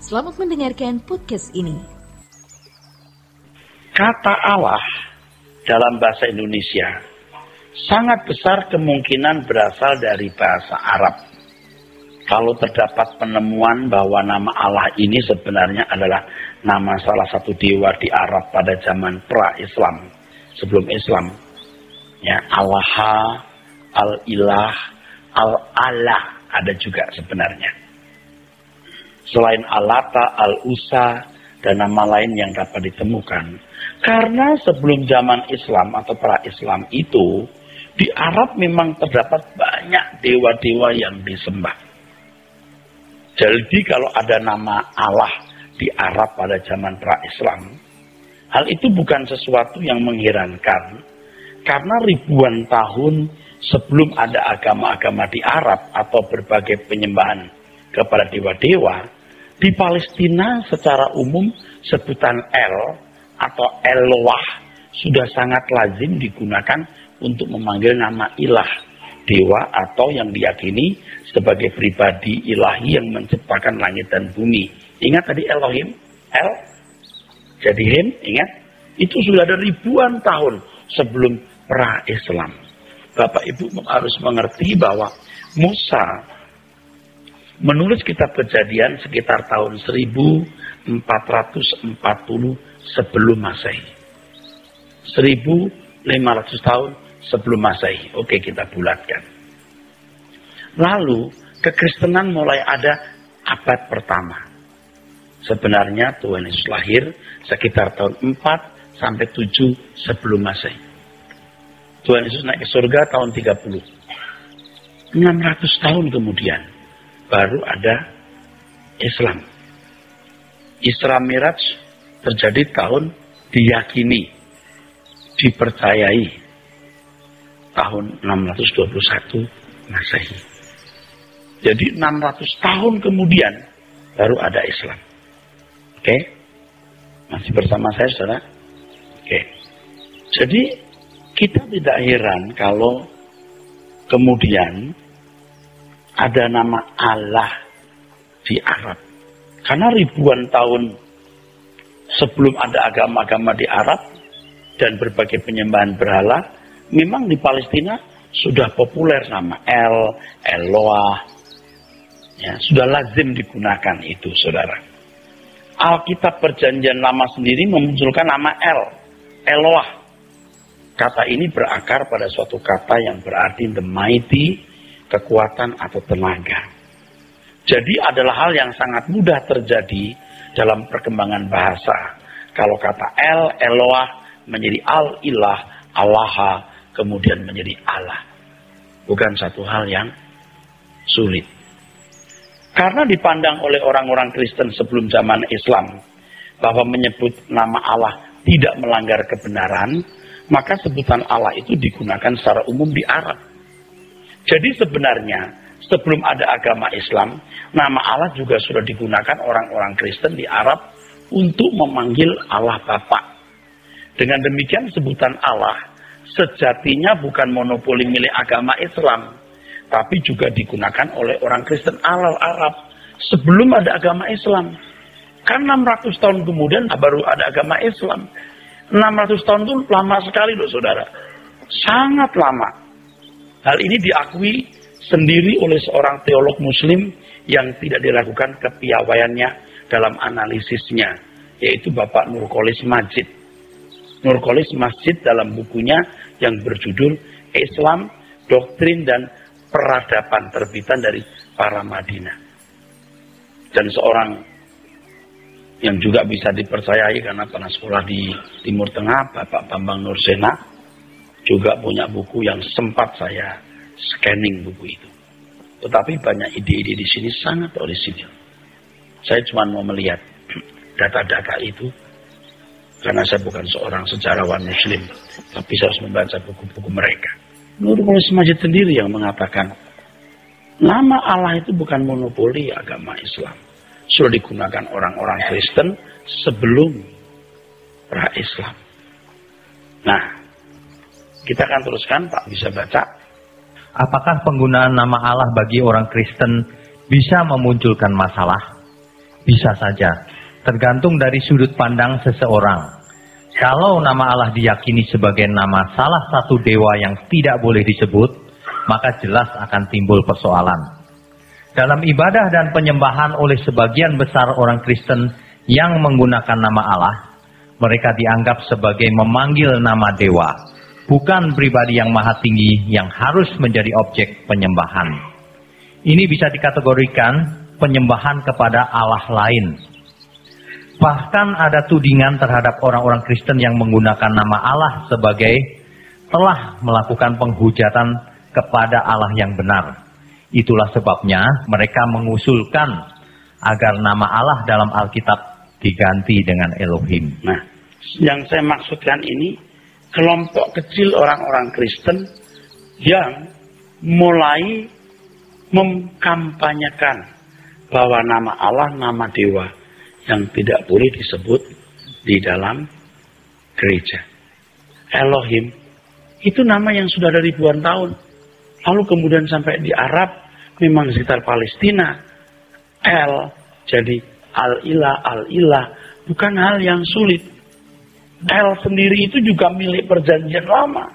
Selamat mendengarkan podcast ini. Kata Allah dalam bahasa Indonesia sangat besar kemungkinan berasal dari bahasa Arab. Kalau terdapat penemuan bahwa nama Allah ini sebenarnya adalah nama salah satu dewa di Arab pada zaman pra-Islam, sebelum Islam. Ya, Allah, Al-Ilah, Al-Allah ada juga sebenarnya. Selain Alata, Al-Usa, dan nama lain yang dapat ditemukan. Karena sebelum zaman Islam atau pra-Islam itu, di Arab memang terdapat banyak dewa-dewa yang disembah. Jadi kalau ada nama Allah di Arab pada zaman pra-Islam, hal itu bukan sesuatu yang mengherankan. Karena ribuan tahun sebelum ada agama-agama di Arab atau berbagai penyembahan kepada dewa-dewa, di Palestina secara umum sebutan El atau Eloah sudah sangat lazim digunakan untuk memanggil nama ilah, dewa atau yang diyakini sebagai pribadi ilahi yang menciptakan langit dan bumi. Ingat tadi Elohim, El, jadi Him, ingat? Itu sudah ada ribuan tahun sebelum pra-Islam. Bapak Ibu harus mengerti bahwa Musa menulis kitab Kejadian sekitar tahun 1440 sebelum Masehi. 1500 tahun sebelum Masehi. Oke, kita bulatkan. Lalu, kekristenan mulai ada abad pertama. Sebenarnya Tuhan Yesus lahir sekitar tahun 4 sampai 7 sebelum Masehi. Tuhan Yesus naik ke surga tahun 30. 600 tahun kemudian baru ada Islam. Isra Miraj terjadi tahun diyakini, dipercayai tahun 621 Masehi. Jadi 600 tahun kemudian baru ada Islam. Oke? Masih bersama saya, saudara? Oke. Jadi kita tidak heran kalau kemudian ada nama Allah di Arab. Karena ribuan tahun sebelum ada agama-agama di Arab dan berbagai penyembahan berhala, memang di Palestina sudah populer nama El, Eloah. Ya, sudah lazim digunakan itu, saudara. Alkitab Perjanjian Lama sendiri memunculkan nama El, Eloah. Kata ini berakar pada suatu kata yang berarti the mighty, kekuatan atau tenaga. Jadi adalah hal yang sangat mudah terjadi dalam perkembangan bahasa. Kalau kata El, Eloah menjadi Al-Ilah, Allah, kemudian menjadi Allah. Bukan satu hal yang sulit. Karena dipandang oleh orang-orang Kristen sebelum zaman Islam bahwa menyebut nama Allah tidak melanggar kebenaran, maka sebutan Allah itu digunakan secara umum di Arab. Jadi sebenarnya sebelum ada agama Islam, nama Allah juga sudah digunakan orang-orang Kristen di Arab untuk memanggil Allah Bapa. Dengan demikian sebutan Allah sejatinya bukan monopoli milik agama Islam, tapi juga digunakan oleh orang Kristen Arab sebelum ada agama Islam. Kan 600 tahun kemudian baru ada agama Islam. 600 tahun itu lama sekali loh, saudara. Sangat lama. Hal ini diakui sendiri oleh seorang teolog muslim yang tidak diragukan kepiawaiannya dalam analisisnya, yaitu Bapak Nurkolis Majid. Nurkolis Majid dalam bukunya yang berjudul Islam, Doktrin dan Peradaban terbitan dari Paramadina. Dan seorang yang juga bisa dipercayai karena pernah sekolah di Timur Tengah, Bapak Bambang Nursena, juga punya buku yang sempat saya scanning buku itu. Tetapi banyak ide-ide di sini sangat orisinil. Saya cuma mau melihat data-data itu karena saya bukan seorang sejarawan muslim, tapi saya harus membaca buku-buku mereka. Nurkolis Majid sendiri yang mengatakan nama Allah itu bukan monopoli agama Islam. Sudah digunakan orang-orang Kristen sebelum pra-Islam. Nah, kita akan teruskan, Pak, bisa baca. Apakah penggunaan nama Allah bagi orang Kristen bisa memunculkan masalah? Bisa saja, tergantung dari sudut pandang seseorang. Kalau nama Allah diyakini sebagai nama salah satu dewa yang tidak boleh disebut, maka jelas akan timbul persoalan. Dalam ibadah dan penyembahan oleh sebagian besar orang Kristen yang menggunakan nama Allah, mereka dianggap sebagai memanggil nama dewa, bukan pribadi yang maha tinggi yang harus menjadi objek penyembahan. Ini bisa dikategorikan penyembahan kepada Allah lain. Bahkan ada tudingan terhadap orang-orang Kristen yang menggunakan nama Allah sebagai telah melakukan penghujatan kepada Allah yang benar. Itulah sebabnya mereka mengusulkan agar nama Allah dalam Alkitab diganti dengan Elohim. Nah, yang saya maksudkan ini kelompok kecil orang-orang Kristen yang mulai mengkampanyekan bahwa nama Allah, nama dewa yang tidak boleh disebut di dalam gereja. Elohim itu nama yang sudah ada ribuan tahun. Lalu kemudian sampai di Arab, memang sekitar Palestina, El jadi Al-Ilah, Al-Ilah, bukan hal yang sulit. El sendiri itu juga milik perjanjian lama.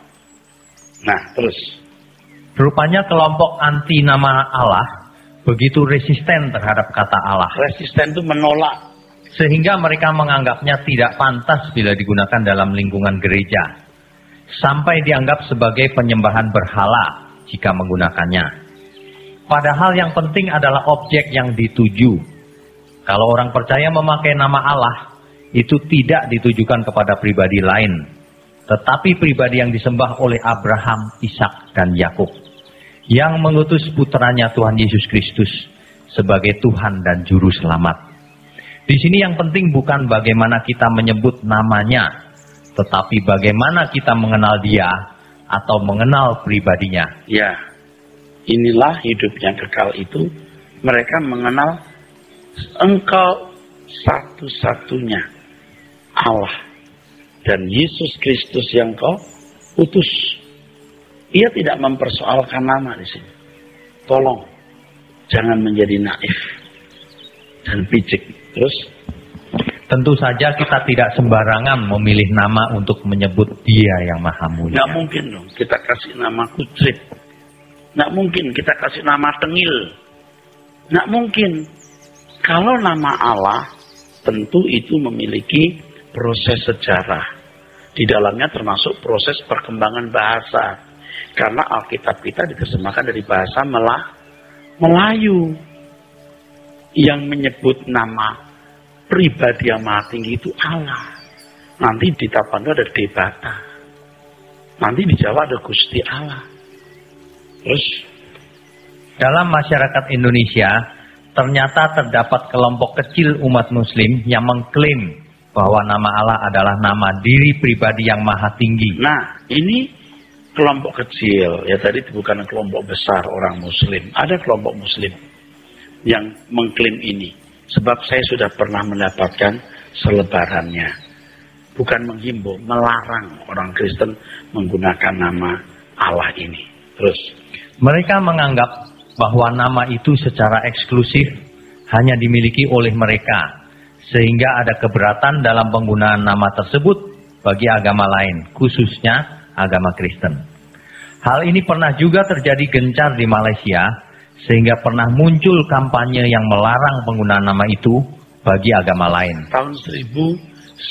Nah, terus. Rupanya kelompok anti nama Allah begitu resisten terhadap kata Allah. Resisten itu menolak. Sehingga mereka menganggapnya tidak pantas bila digunakan dalam lingkungan gereja. Sampai dianggap sebagai penyembahan berhala jika menggunakannya. Padahal yang penting adalah objek yang dituju. Kalau orang percaya memakai nama Allah, itu tidak ditujukan kepada pribadi lain, tetapi pribadi yang disembah oleh Abraham, Ishak, dan Yakub, yang mengutus putranya Tuhan Yesus Kristus sebagai Tuhan dan Juru Selamat. Di sini yang penting bukan bagaimana kita menyebut namanya, tetapi bagaimana kita mengenal dia atau mengenal pribadinya. Ya, inilah hidup yang kekal itu. Mereka mengenal Engkau satu-satunya Allah dan Yesus Kristus yang Kau utus. Ia tidak mempersoalkan nama di sini. Tolong, jangan menjadi naif dan picik. Terus, tentu saja kita tidak sembarangan memilih nama untuk menyebut Dia yang Maha Mulia. nggak mungkin dong kita kasih nama Kutrip. Nggak mungkin kita kasih nama Tengil. Nggak mungkin. Kalau nama Allah, tentu itu memiliki proses sejarah. Di dalamnya termasuk proses perkembangan bahasa. Karena Alkitab kita diterjemahkan dari bahasa Melayu. Yang menyebut nama pribadi yang maha tinggi itu Allah. Nanti di Tapanuli ada Debata. Nanti di Jawa ada Gusti Allah. Terus, dalam masyarakat Indonesia, ternyata terdapat kelompok kecil umat muslim yang mengklaim bahwa nama Allah adalah nama diri pribadi yang maha tinggi. nah ini kelompok kecil. Ya tadi bukan kelompok besar orang muslim. Ada kelompok muslim yang mengklaim ini. Sebab saya sudah pernah mendapatkan selebarannya. Bukan menghimbau, melarang orang Kristen menggunakan nama Allah ini. Terus, Mereka menganggap bahwa nama itu secara eksklusif hanya dimiliki oleh mereka, sehingga ada keberatan dalam penggunaan nama tersebut bagi agama lain, khususnya agama Kristen. Hal ini pernah juga terjadi gencar di Malaysia, sehingga pernah muncul kampanye yang melarang penggunaan nama itu bagi agama lain. tahun 1980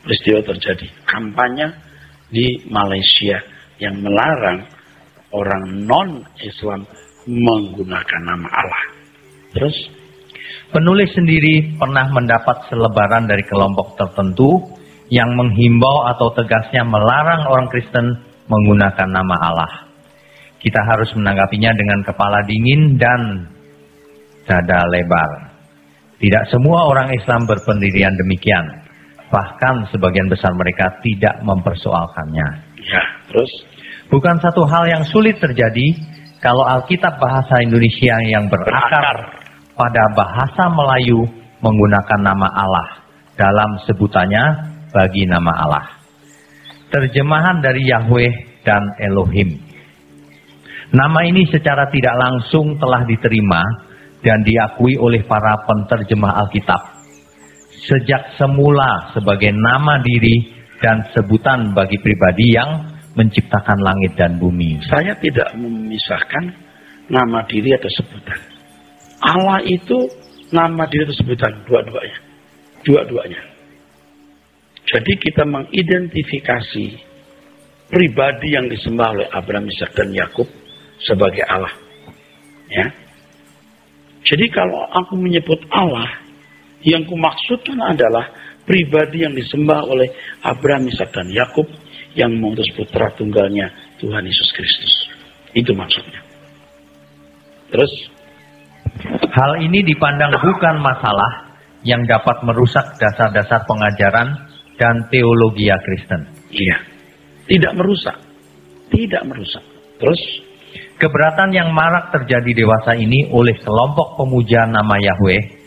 peristiwa terjadi. Kampanye di Malaysia yang melarang orang non-Islam menggunakan nama Allah. Terus, penulis sendiri pernah mendapat selebaran dari kelompok tertentu yang menghimbau atau tegasnya melarang orang Kristen menggunakan nama Allah. Kita harus menanggapinya dengan kepala dingin dan dada lebar. Tidak semua orang Islam berpendirian demikian. Bahkan sebagian besar mereka tidak mempersoalkannya. ya, terus, Bukan satu hal yang sulit terjadi kalau Alkitab bahasa Indonesia yang berakar pada bahasa Melayu menggunakan nama Allah dalam sebutannya bagi nama Allah. Terjemahan dari Yahweh dan Elohim. Nama ini secara tidak langsung telah diterima dan diakui oleh para penterjemah Alkitab sejak semula sebagai nama diri dan sebutan bagi pribadi yang menciptakan langit dan bumi. Saya tidak memisahkan nama diri atau sebutan. Allah itu nama diri atau sebutan, dua-duanya. Jadi kita mengidentifikasi pribadi yang disembah oleh Abraham, Ishak dan Yakub sebagai Allah. Ya. Jadi kalau aku menyebut Allah, yang kumaksudkan adalah pribadi yang disembah oleh Abraham, Ishak dan Yakub yang mengutus putra tunggalnya Tuhan Yesus Kristus. Itu maksudnya. Terus, hal ini dipandang bukan masalah yang dapat merusak dasar-dasar pengajaran dan teologi Kristen. Iya, tidak merusak. Terus, keberatan yang marak terjadi dewasa ini oleh kelompok pemuja nama Yahweh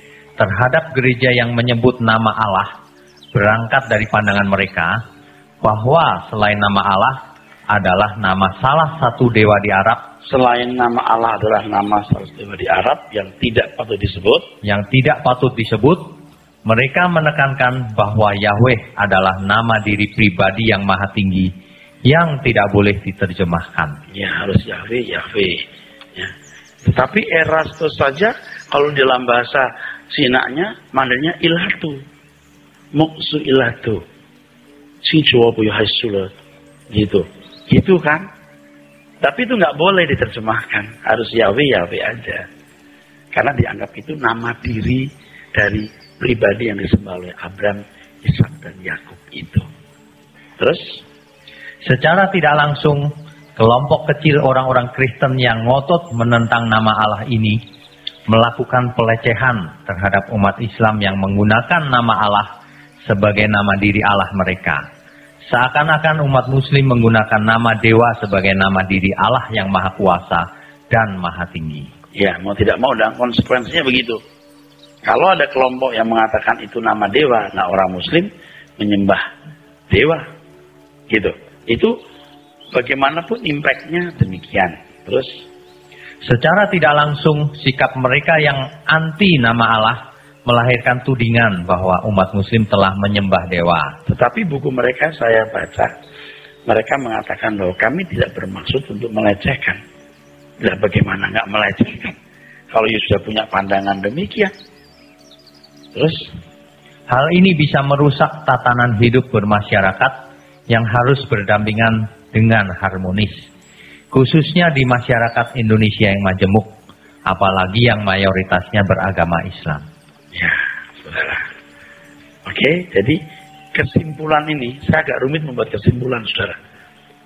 terhadap gereja yang menyebut nama Allah berangkat dari pandangan mereka bahwa selain nama Allah adalah nama salah satu dewa di Arab. Selain nama Allah adalah nama salah satu dewa di Arab yang tidak patut disebut. Mereka menekankan bahwa Yahweh adalah nama diri pribadi yang maha tinggi yang tidak boleh diterjemahkan. Ya, harus Yahweh. Ya. Tetapi Erastus saja kalau dalam bahasa Sinaknya mandarnya ilhatu. Muksu ilhatu. Si jawabu yahisulat. Gitu kan? Tapi itu nggak boleh diterjemahkan. Harus Yahweh aja. Karena dianggap itu nama diri dari pribadi yang disembah oleh Abraham, Ishak dan Yakub itu. Terus, secara tidak langsung, kelompok kecil orang-orang Kristen yang ngotot menentang nama Allah ini melakukan pelecehan terhadap umat Islam yang menggunakan nama Allah sebagai nama diri Allah mereka. Seakan-akan umat Muslim menggunakan nama dewa sebagai nama diri Allah yang maha kuasa dan maha tinggi. Ya, mau tidak mau dan konsekuensinya begitu. Kalau ada kelompok yang mengatakan itu nama dewa, nah orang Muslim menyembah dewa. Gitu. Itu bagaimanapun impactnya demikian. Terus, secara tidak langsung, sikap mereka yang anti nama Allah melahirkan tudingan bahwa umat Muslim telah menyembah dewa. Tetapi buku mereka saya baca, mereka mengatakan bahwa kami tidak bermaksud untuk melecehkan. Nah, bagaimana nggak melecehkan? Kalau sudah punya pandangan demikian. Terus, hal ini bisa merusak tatanan hidup bermasyarakat yang harus berdampingan dengan harmonis. Khususnya di masyarakat Indonesia yang majemuk, apalagi yang mayoritasnya beragama Islam. Ya, saudara. Oke, jadi kesimpulan ini, saya agak rumit membuat kesimpulan, saudara.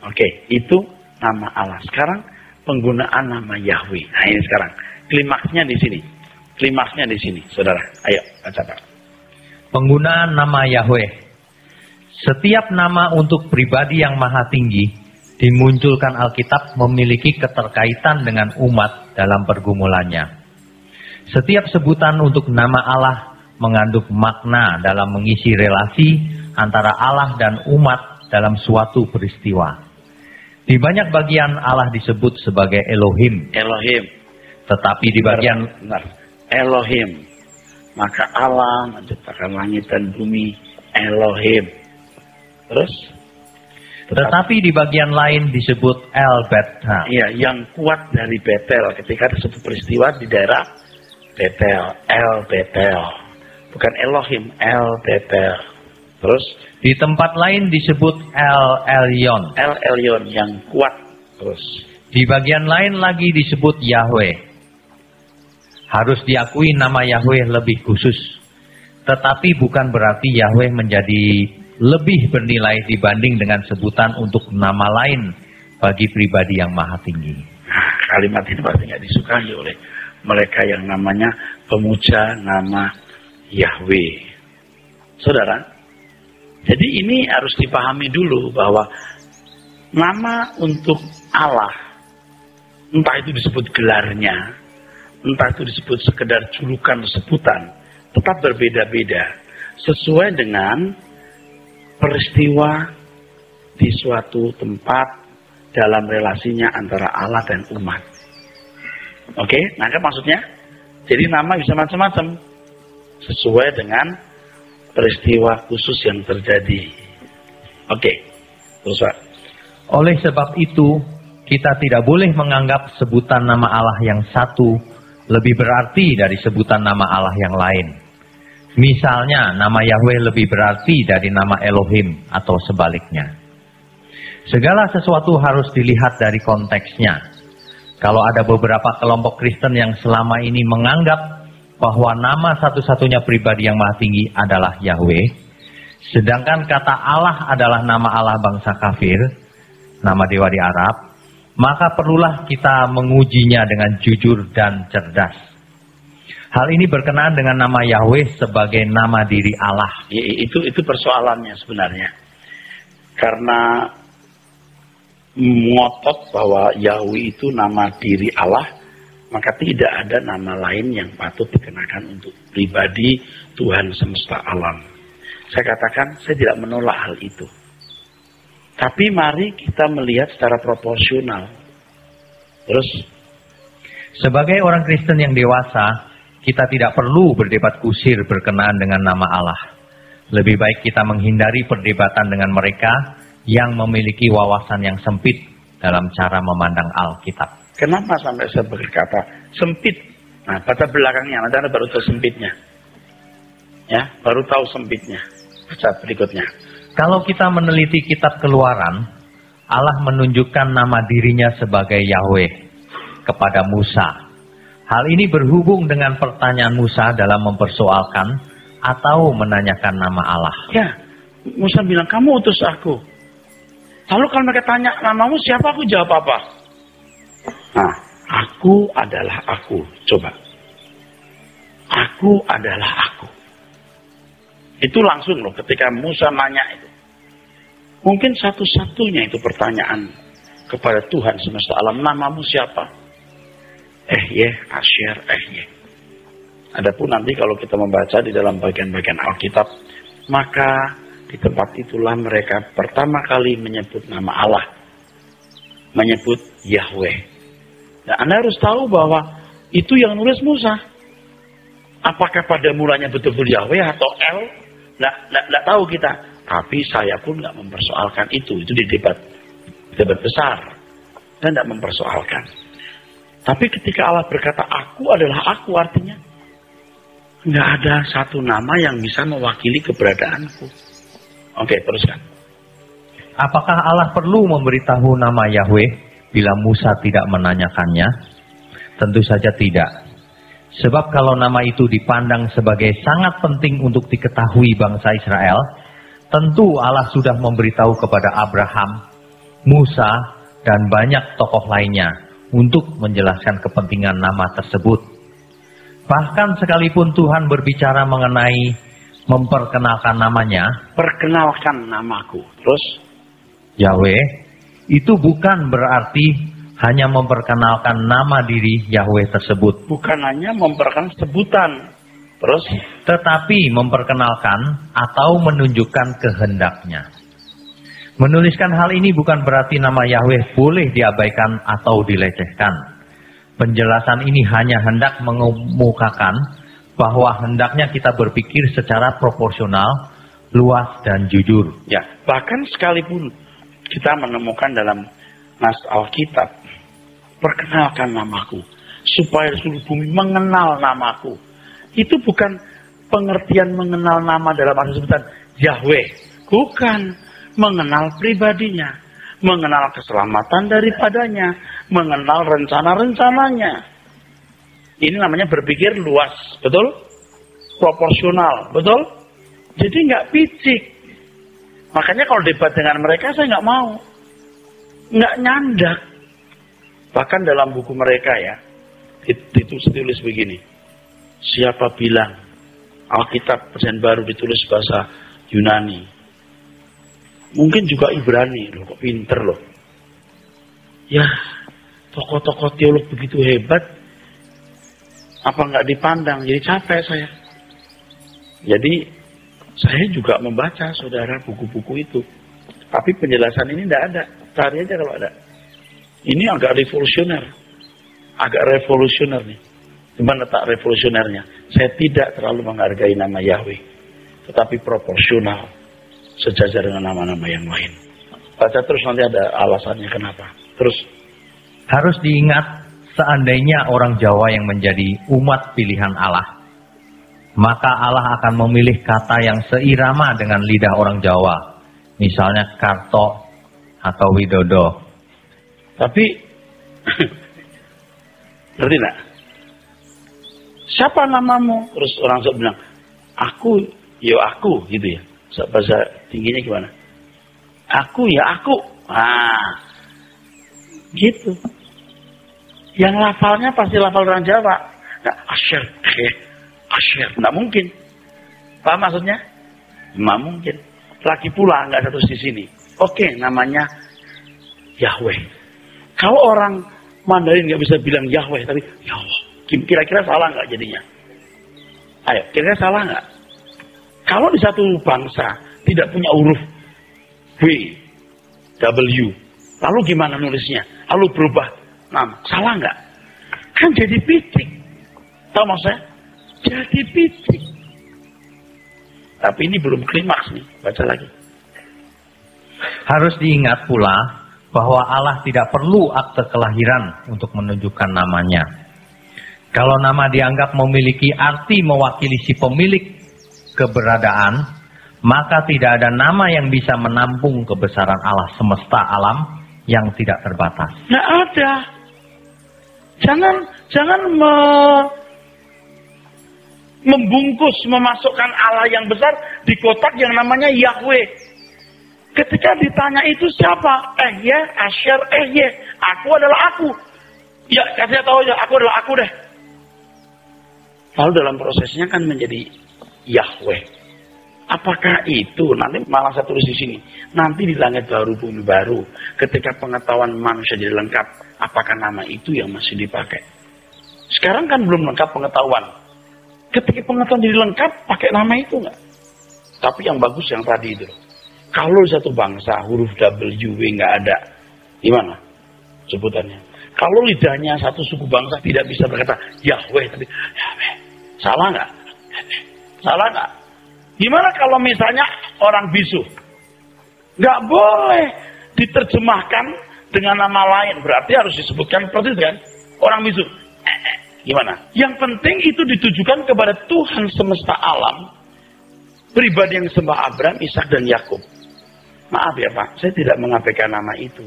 Oke, itu nama Allah. Sekarang penggunaan nama Yahweh. Nah ini sekarang, klimaksnya di sini. Saudara. Ayo, baca Pak. Penggunaan nama Yahweh. Setiap nama untuk pribadi yang maha tinggi dimunculkan Alkitab memiliki keterkaitan dengan umat dalam pergumulannya. Setiap sebutan untuk nama Allah mengandung makna dalam mengisi relasi antara Allah dan umat dalam suatu peristiwa. Di banyak bagian Allah disebut sebagai Elohim. Tetapi di bagian Elohim. Maka Allah menciptakan langit dan bumi. Elohim. Terus? Tetapi di bagian lain disebut El Betel. Iya, yang kuat dari Betel. Ketika ada satu peristiwa di daerah Betel. El Betel. Bukan Elohim. El Betel. Terus? Di tempat lain disebut El Elyon. El Elyon yang kuat. Terus? Di bagian lain lagi disebut Yahweh. Harus diakui nama Yahweh lebih khusus. Tetapi bukan berarti Yahweh menjadi lebih bernilai dibanding dengan sebutan untuk nama lain bagi pribadi yang maha tinggi. Nah, kalimat ini pasti nggak disukai oleh mereka yang namanya pemuja nama Yahweh. Saudara, jadi ini harus dipahami dulu bahwa nama untuk Allah, entah itu disebut gelarnya, entah itu disebut sekedar julukan sebutan, tetap berbeda-beda sesuai dengan peristiwa di suatu tempat dalam relasinya antara Allah dan umat. Oke, nangkep maksudnya? Jadi nama bisa macam-macam sesuai dengan peristiwa khusus yang terjadi. Oke, terus Pak. Oleh sebab itu, kita tidak boleh menganggap sebutan nama Allah yang satu lebih berarti dari sebutan nama Allah yang lain. Misalnya, nama Yahweh lebih berarti dari nama Elohim atau sebaliknya. Segala sesuatu harus dilihat dari konteksnya. Kalau ada beberapa kelompok Kristen yang selama ini menganggap bahwa nama satu-satunya pribadi yang maha tinggi adalah Yahweh, sedangkan kata Allah adalah nama Allah bangsa kafir, nama dewa di Arab, maka perlulah kita mengujinya dengan jujur dan cerdas. Hal ini berkenaan dengan nama Yahweh sebagai nama diri Allah. Itu persoalannya sebenarnya. Karena ngotot bahwa Yahweh itu nama diri Allah, maka tidak ada nama lain yang patut dikenakan untuk pribadi Tuhan semesta alam. Saya katakan, saya tidak menolak hal itu. Tapi mari kita melihat secara proporsional. Terus, sebagai orang Kristen yang dewasa, kita tidak perlu berdebat kusir berkenaan dengan nama Allah. Lebih baik kita menghindari perdebatan dengan mereka yang memiliki wawasan yang sempit dalam cara memandang Alkitab. Kenapa sampai saya berkata sempit? Nah, baca belakangnya, nanti Anda baru tahu sempitnya. Ya, baru tahu sempitnya. Baca berikutnya. Kalau kita meneliti kitab Keluaran, Allah menunjukkan nama dirinya sebagai Yahweh kepada Musa. Hal ini berhubung dengan pertanyaan Musa dalam mempersoalkan atau menanyakan nama Allah. Ya, Musa bilang, kamu utus aku. Lalu kalau mereka tanya, namamu siapa? Aku jawab apa? Nah, aku adalah aku. Coba. Aku adalah aku. Itu langsung loh ketika Musa nanya itu. Mungkin satu-satunya itu pertanyaan kepada Tuhan semesta alam. Namamu siapa? Asyir, Adapun nanti kalau kita membaca di dalam bagian-bagian Alkitab, maka di tempat itulah mereka pertama kali menyebut nama Allah. Menyebut Yahweh. Nah, Anda harus tahu bahwa itu yang nulis Musa. Apakah pada mulanya betul-betul Yahweh atau El? Nggak tahu kita. Tapi saya pun nggak mempersoalkan itu. Itu di debat besar. Dan nggak mempersoalkan. Tapi ketika Allah berkata, aku adalah aku, artinya nggak ada satu nama yang bisa mewakili keberadaanku. Oke, teruskan. Apakah Allah perlu memberitahu nama Yahweh bila Musa tidak menanyakannya? Tentu saja tidak. Sebab kalau nama itu dipandang sebagai sangat penting untuk diketahui bangsa Israel, tentu Allah sudah memberitahu kepada Abraham, Musa, dan banyak tokoh lainnya untuk menjelaskan kepentingan nama tersebut. Bahkan sekalipun Tuhan berbicara mengenai memperkenalkan namanya, perkenalkan namaku. Terus, Yahweh, itu bukan berarti hanya memperkenalkan nama diri Yahweh tersebut. Bukan hanya memperkenalkan sebutan. Terus, tetapi memperkenalkan atau menunjukkan kehendaknya. Menuliskan hal ini bukan berarti nama Yahweh boleh diabaikan atau dilecehkan. Penjelasan ini hanya hendak mengemukakan bahwa hendaknya kita berpikir secara proporsional, luas, dan jujur. Ya, bahkan sekalipun kita menemukan dalam nas Alkitab, perkenalkan namaku, supaya seluruh bumi mengenal namaku. Itu bukan pengertian mengenal nama dalam arti sebutan Yahweh. Bukan mengenal pribadinya, mengenal keselamatan daripadanya, mengenal rencana-rencananya. Ini namanya berpikir luas, betul? Proporsional, betul? Jadi nggak picik. Makanya kalau debat dengan mereka saya nggak mau, nggak nyandak. Bahkan dalam buku mereka ya, itu ditulis begini. Siapa bilang Alkitab Perjanjian Baru ditulis bahasa Yunani? Mungkin juga Ibrani, loh, kok pinter loh. Ya, tokoh-tokoh teolog begitu hebat, apa nggak dipandang? Jadi capek saya. Jadi saya juga membaca, saudara, buku-buku itu. Tapi penjelasan ini tidak ada. Cari aja kalau ada. Ini agak revolusioner. Agak revolusioner nih. Cuma letak revolusionernya. Saya tidak terlalu menghargai nama Yahweh, tetapi proporsional sejajar dengan nama-nama yang lain. Baca terus, nanti ada alasannya kenapa. Terus. Harus diingat, seandainya orang Jawa yang menjadi umat pilihan Allah, maka Allah akan memilih kata yang seirama dengan lidah orang Jawa. Misalnya Karto atau Widodo. Tapi, ngerti gak? Siapa namamu? Terus orang Jawa bilang, aku, yo aku, gitu ya. Bahasa tingginya gimana? Aku ya aku. Gitu. Yang lafalnya pasti lafal orang Jawa. Nah, Asyir, Asyir, nggak mungkin. Paham maksudnya? Nggak mungkin. Lagi pula nggak satu di sini. Oke, namanya Yahweh. Kalau orang Mandarin nggak bisa bilang Yahweh, tapi Yahweh. Kira-kira salah nggak jadinya? Ayo, kira-kira salah nggak? Kalau di satu bangsa tidak punya huruf W, W, lalu gimana nulisnya? Lalu berubah nama, salah nggak? Kan jadi pitik. Tahu maksudnya? Jadi pitik. Tapi ini belum klimaks nih, baca lagi. Harus diingat pula bahwa Allah tidak perlu akte kelahiran untuk menunjukkan namanya. Kalau nama dianggap memiliki arti mewakili si pemilik keberadaan, maka tidak ada nama yang bisa menampung kebesaran Allah semesta alam yang tidak terbatas. Nggak ada. Jangan membungkus, memasukkan Allah yang besar di kotak yang namanya Yahweh. Ketika ditanya itu siapa? Asyir, aku adalah aku. Ya, kasih tahu ya, aku adalah aku deh. Lalu dalam prosesnya kan menjadi Yahweh. Apakah itu? Nanti malah saya tulis di sini. Nanti di langit baru, bumi baru, ketika pengetahuan manusia jadi lengkap, apakah nama itu yang masih dipakai? Sekarang kan belum lengkap pengetahuan. Ketika pengetahuan jadi lengkap, pakai nama itu nggak? Tapi yang bagus yang tadi itu. Kalau satu bangsa huruf W nggak ada, gimana sebutannya? Kalau lidahnya satu suku bangsa tidak bisa berkata Yahweh, tapi Yahweh, salah nggak? Salah nggak? Gimana kalau misalnya orang bisu? Nggak boleh diterjemahkan dengan nama lain, berarti harus disebutkan seperti itu kan? Orang bisu, gimana? Yang penting itu ditujukan kepada Tuhan semesta alam, pribadi yang sembah Abraham, Ishak dan Yakub. Maaf ya Pak, saya tidak mengabaikan nama itu.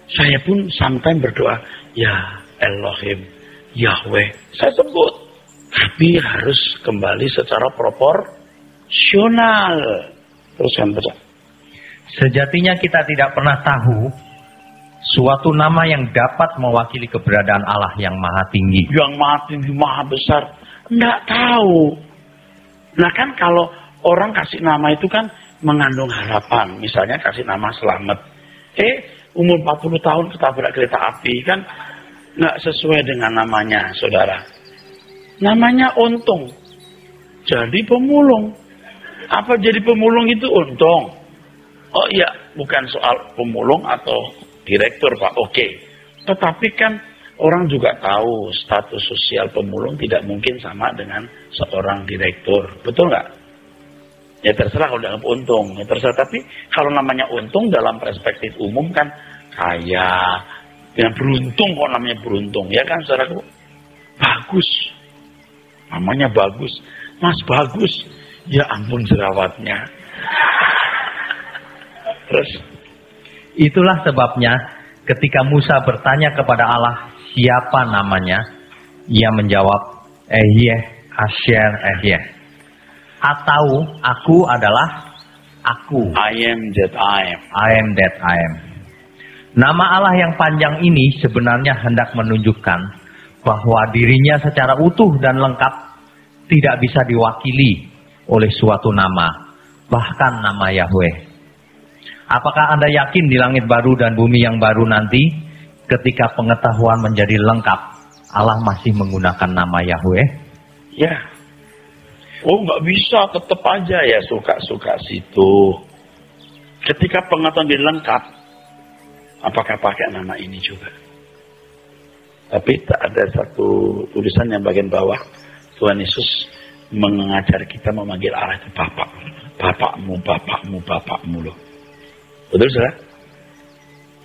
Saya pun sometimes berdoa, ya Elohim, Yahweh, saya sebut. Tapi harus kembali secara proporsional. Teruskan baca. Sejatinya kita tidak pernah tahu suatu nama yang dapat mewakili keberadaan Allah yang maha tinggi. Yang maha tinggi, maha besar. Nggak tahu. Nah kan kalau orang kasih nama itu kan mengandung harapan. Misalnya kasih nama Selamat. Umur 40 tahun ketabrak kereta api kan nggak sesuai dengan namanya, saudara. Namanya Untung. Jadi pemulung. Apa jadi pemulung itu untung? Oh iya, bukan soal pemulung atau direktur Pak. Oke. Tetapi kan orang juga tahu status sosial pemulung tidak mungkin sama dengan seorang direktur. Betul nggak? Ya terserah kalau dianggap untung. Ya terserah. Tapi kalau namanya untung dalam perspektif umum kan kaya. Yang beruntung kok namanya beruntung. Ya kan saudaraku? Bagus. Namanya bagus. Mas bagus. Ya ampun jerawatnya. Terus? Itulah sebabnya ketika Musa bertanya kepada Allah siapa namanya, ia menjawab Asyir, atau aku adalah aku. I am that I am. I am that I am. Nama Allah yang panjang ini sebenarnya hendak menunjukkan bahwa dirinya secara utuh dan lengkap tidak bisa diwakili oleh suatu nama, bahkan nama Yahweh. Apakah Anda yakin di langit baru dan bumi yang baru nanti, ketika pengetahuan menjadi lengkap, Allah masih menggunakan nama Yahweh? Ya. Oh nggak bisa, tetap aja ya suka-suka situ. Ketika pengetahuan jadi lengkap, apakah pakai nama ini juga? Tapi tak ada satu tulisan yang bagian bawah Tuhan Yesus mengajar kita memanggil Allah itu Bapak. Bapakmu, Bapakmu, Bapakmu loh. Betul saudara?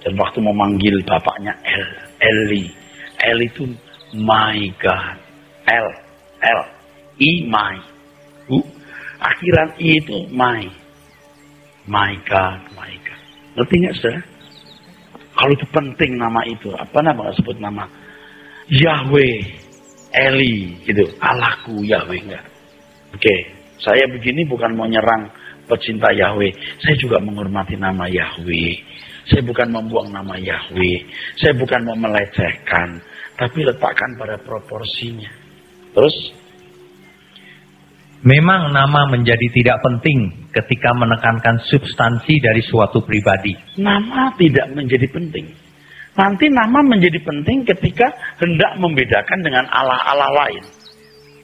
Dan waktu memanggil bapaknya Eli itu my God. I my. Akhiran I itu my. My God. Ngerti nggak saudara? Kalau itu penting nama itu, apa nama sebut nama? Yahweh, Eli, gitu. Allahku Yahweh enggak. Oke, saya begini bukan mau nyerang pecinta Yahweh. Saya juga menghormati nama Yahweh. Saya bukan membuang nama Yahweh. Saya bukan mau melecehkan, tapi letakkan pada proporsinya. Terus? Memang nama menjadi tidak penting ketika menekankan substansi dari suatu pribadi. Nama tidak menjadi penting. Nanti nama menjadi penting ketika hendak membedakan dengan Allah-Allah lain.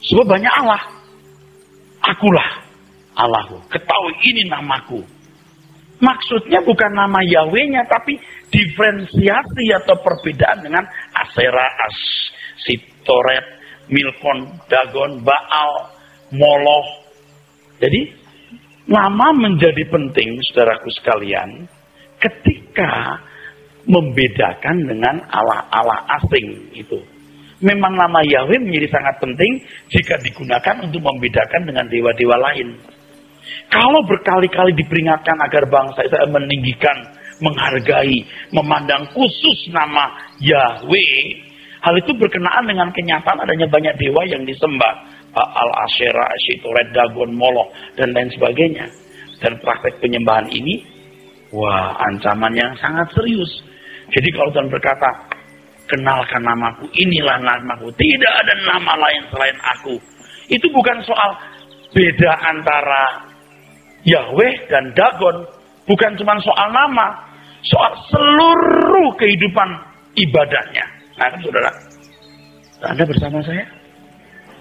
Sebab banyak Allah. Akulah Allahku. Ketahui ini namaku. Maksudnya bukan nama Yahwehnya, tapi diferensiasi atau perbedaan dengan Asera, Sitoret, Milkon, Dagon, Baal, Moloch. Jadi nama menjadi penting, saudaraku sekalian, ketika membedakan dengan Allah-Allah asing itu. Memang nama Yahweh menjadi sangat penting jika digunakan untuk membedakan dengan dewa-dewa lain. Kalau berkali-kali diperingatkan agar bangsa Israel meninggikan, menghargai, memandang khusus nama Yahweh, hal itu berkenaan dengan kenyataan adanya banyak dewa yang disembah. Baal, Asyera, Sitoret, Dagon, Moloch, dan lain sebagainya. Dan praktek penyembahan ini, wah, ancaman yang sangat serius. Jadi kalau Tuhan berkata, kenalkan namaku, inilah namaku, tidak ada nama lain selain aku. Itu bukan soal beda antara Yahweh dan Dagon, bukan cuma soal nama, soal seluruh kehidupan ibadahnya. Nah, kan saudara, Anda bersama saya?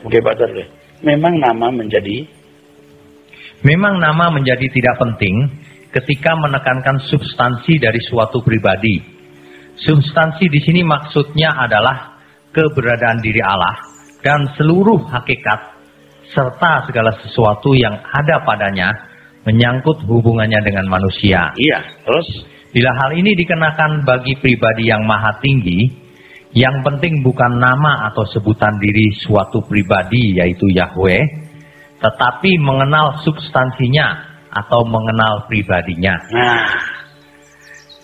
Oke, Pak Darle. Memang nama menjadi tidak penting ketika menekankan substansi dari suatu pribadi. Substansi di sini maksudnya adalah keberadaan diri Allah dan seluruh hakikat serta segala sesuatu yang ada padanya menyangkut hubungannya dengan manusia. Iya, terus? Bila hal ini dikenakan bagi pribadi yang maha tinggi, yang penting bukan nama atau sebutan diri suatu pribadi yaitu Yahweh, tetapi mengenal substansinya atau mengenal pribadinya. Nah,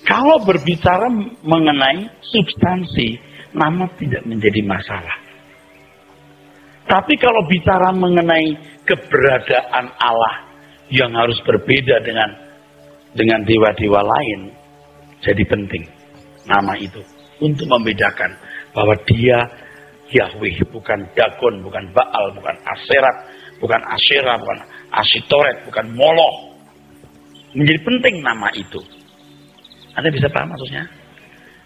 kalau berbicara mengenai substansi, nama tidak menjadi masalah. Tapi kalau bicara mengenai keberadaan Allah yang harus berbeda dengan dewa-dewa lain, jadi penting nama itu untuk membedakan bahwa dia Yahweh, bukan Dagon, bukan Baal, bukan Aserat, bukan Asyera, bukan Asitoret, bukan Moloch. Menjadi penting nama itu. Anda bisa paham maksudnya?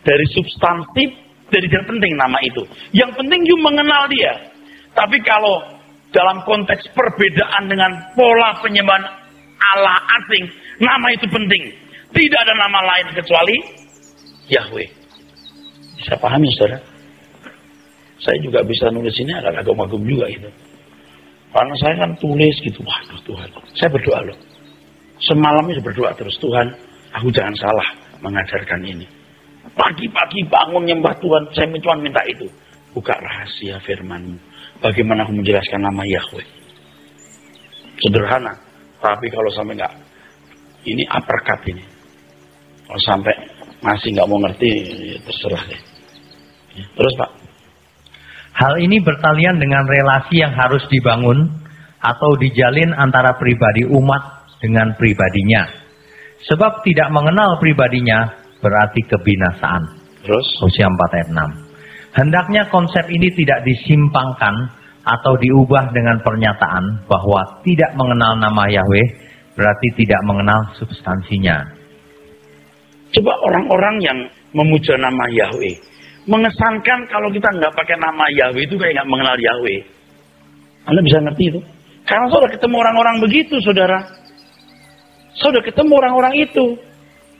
Dari substantif, dari tidak penting nama itu. Yang penting you mengenal dia. Tapi kalau dalam konteks perbedaan dengan pola penyembahan Allah asing, nama itu penting. Tidak ada nama lain kecuali Yahweh. Bisa pahami, saudara? Saya juga bisa nulis ini agak kagum-kagum juga itu. Karena saya kan tulis gitu, waduh Tuhan. Saya berdoa loh. Semalamnya berdoa terus, Tuhan, aku jangan salah mengajarkan ini. Pagi-pagi bangun nyembah Tuhan, saya cuma minta itu. Buka rahasia firman-Mu. Bagaimana aku menjelaskan nama Yahweh. Sederhana. Tapi kalau sampai enggak, ini uppercut ini. Kalau sampai masih enggak mau ngerti, ya terserah deh. Ya, terus Pak. Hal ini bertalian dengan relasi yang harus dibangun atau dijalin antara pribadi umat dengan pribadinya. Sebab tidak mengenal pribadinya berarti kebinasaan. Terus? Hosea 4 ayat 6. Hendaknya konsep ini tidak disimpangkan atau diubah dengan pernyataan bahwa tidak mengenal nama Yahweh berarti tidak mengenal substansinya. Coba orang-orang yang memuja nama Yahweh mengesankan kalau kita nggak pakai nama Yahweh itu kayak nggak mengenal Yahweh. Anda bisa ngerti itu? Karena saudara ketemu orang-orang begitu, saudara. Saudara ketemu orang-orang itu.